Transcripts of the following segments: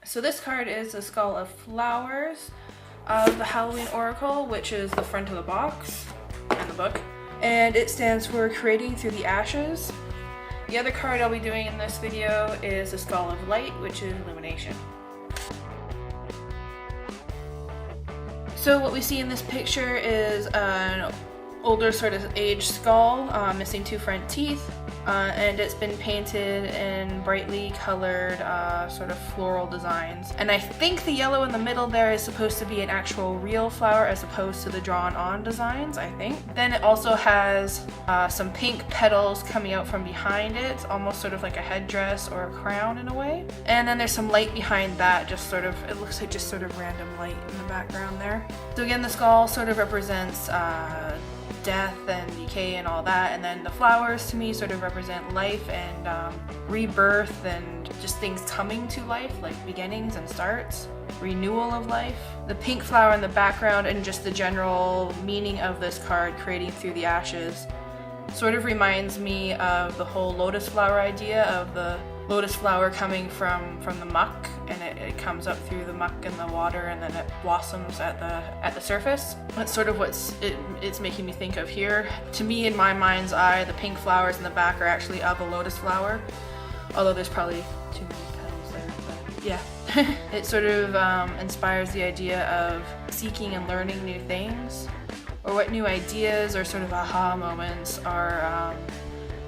So this card is the Skull of Flowers of the Halloween Oracle, which is the front of the box and the book. And it stands for Creating Through the Ashes. The other card I'll be doing in this video is the Skull of Light, which is Illumination. So what we see in this picture is an older sort of aged skull, missing 2 front teeth, and it's been painted in brightly colored sort of floral designs. And I think the yellow in the middle there is supposed to be an actual real flower as opposed to the drawn on designs, I think. Then it also has some pink petals coming out from behind it, almost sort of like a headdress or a crown in a way. And then there's some light behind that, just sort of, it looks like just sort of random light in the background there. So again, the skull sort of represents death and decay and all that, and then the flowers to me sort of represent life and rebirth and just things coming to life, like beginnings and starts, renewal of life. The pink flower in the background and just the general meaning of this card, Creating Through the Ashes, sort of reminds me of the whole lotus flower idea of the lotus flower coming from the muck, and it comes up through the muck and the water, and then it blossoms at the surface. That's sort of it's making me think of here. To me, in my mind's eye, the pink flowers in the back are actually of a lotus flower, although there's probably too many petals there, but yeah. It sort of inspires the idea of seeking and learning new things, or what new ideas or sort of aha moments are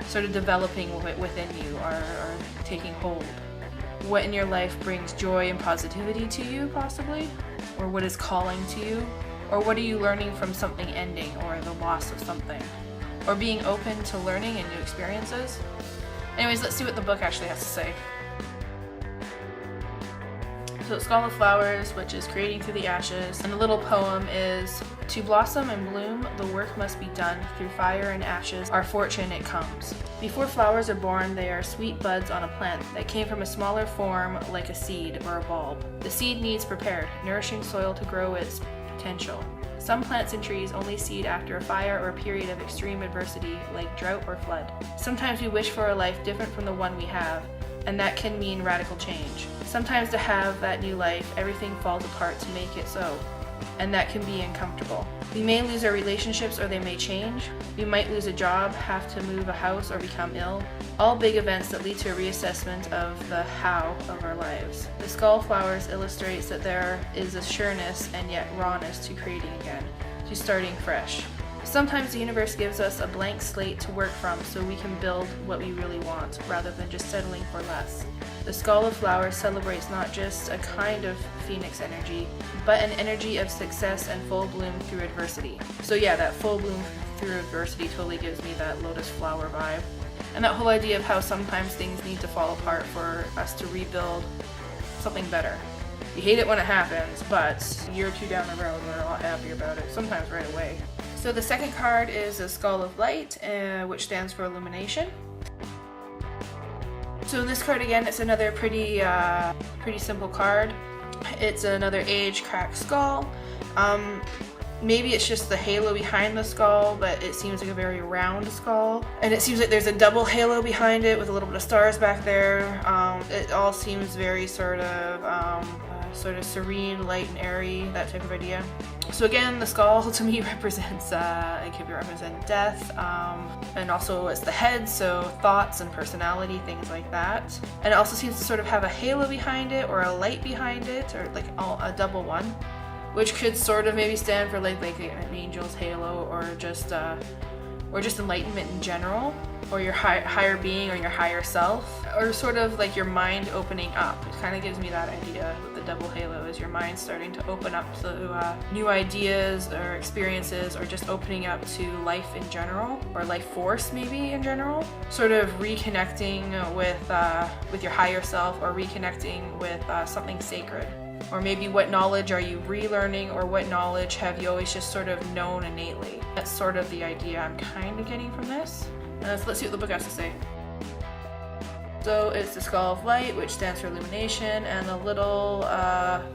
sort of developing within you, or taking hold. What in your life brings joy and positivity to you, possibly? Or what is calling to you? Or what are you learning from something ending, or the loss of something? Or being open to learning and new experiences? Anyways, let's see what the book actually has to say. So it's Skull of Flowers, which is Creating Through the Ashes, and the little poem is, "To blossom and bloom, the work must be done. Through fire and ashes, our fortune it comes. Before flowers are born, they are sweet buds on a plant that came from a smaller form like a seed or a bulb. The seed needs prepared, nourishing soil to grow its potential. Some plants and trees only seed after a fire or a period of extreme adversity, like drought or flood. Sometimes we wish for a life different from the one we have, and that can mean radical change. Sometimes to have that new life, everything falls apart to make it so, and that can be uncomfortable. We may lose our relationships, or they may change. We might lose a job, have to move a house, or become ill. All big events that lead to a reassessment of the how of our lives. The Skull Flowers illustrates that there is a sureness and yet rawness to creating again, to starting fresh. Sometimes the universe gives us a blank slate to work from so we can build what we really want, rather than just settling for less. The Skull of Flowers celebrates not just a kind of phoenix energy, but an energy of success and full bloom through adversity." So yeah, that full bloom through adversity totally gives me that lotus flower vibe. And that whole idea of how sometimes things need to fall apart for us to rebuild something better. You hate it when it happens, but a year or two down the road, we're a lot happier about it, sometimes right away. So the second card is the Skull of Light, which stands for Illumination. So in this card again, it's another pretty simple card. It's another aged cracked skull. Maybe it's just the halo behind the skull, but it seems like a very round skull. And it seems like there's a double halo behind it with a little bit of stars back there. It all seems very sort of serene, light and airy, that type of idea. So again, the skull to me represents, it could represent death, and also it's the head, so thoughts and personality, things like that. And it also seems to sort of have a halo behind it, or a light behind it, or like a double one, which could sort of maybe stand for like an angel's halo, or just enlightenment in general, or your higher being, or your higher self, or sort of like your mind opening up. It kind of gives me that idea with the double halo, is your mind starting to open up to new ideas or experiences, or just opening up to life in general, or life force maybe in general. Sort of reconnecting with your higher self, or reconnecting with something sacred. Or maybe what knowledge are you relearning, or what knowledge have you always just sort of known innately? That's sort of the idea I'm kind of getting from this. So let's see what the book has to say. So it's the Skull of Light, which stands for illumination, and the little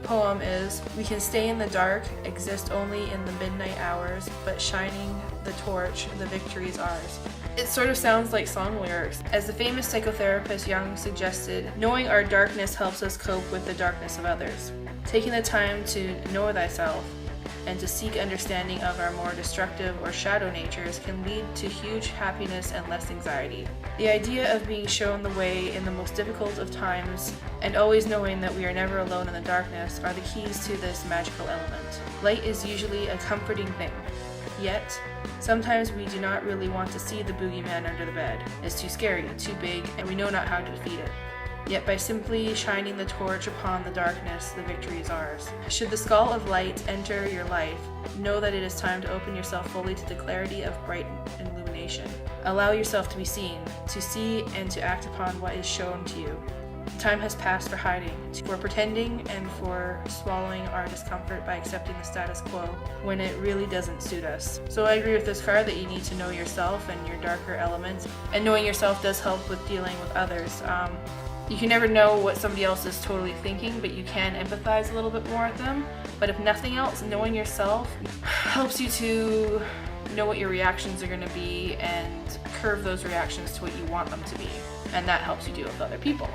poem is, "We can stay in the dark, exist only in the midnight hours, but shining the torch, the victory is ours." It sort of sounds like song lyrics. As the famous psychotherapist Jung suggested, knowing our darkness helps us cope with the darkness of others. Taking the time to know thyself and to seek understanding of our more destructive or shadow natures can lead to huge happiness and less anxiety. The idea of being shown the way in the most difficult of times and always knowing that we are never alone in the darkness are the keys to this magical element. Light is usually a comforting thing. Yet, sometimes we do not really want to see the boogeyman under the bed. It's too scary, too big, and we know not how to defeat it. Yet by simply shining the torch upon the darkness, the victory is ours. Should the Skull of Light enter your life, know that it is time to open yourself fully to the clarity of bright illumination. Allow yourself to be seen, to see and to act upon what is shown to you. Time has passed for hiding, for pretending, and for swallowing our discomfort by accepting the status quo when it really doesn't suit us. So I agree with this card that you need to know yourself and your darker elements, and knowing yourself does help with dealing with others. You can never know what somebody else is totally thinking, but you can empathize a little bit more with them. But if nothing else, knowing yourself helps you to know what your reactions are going to be and curve those reactions to what you want them to be. And that helps you deal with other people.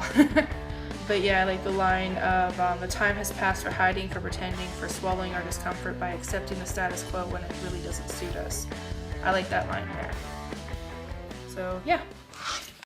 But yeah, I like the line of the time has passed for hiding, for pretending, for swallowing our discomfort by accepting the status quo when it really doesn't suit us. I like that line there. So yeah.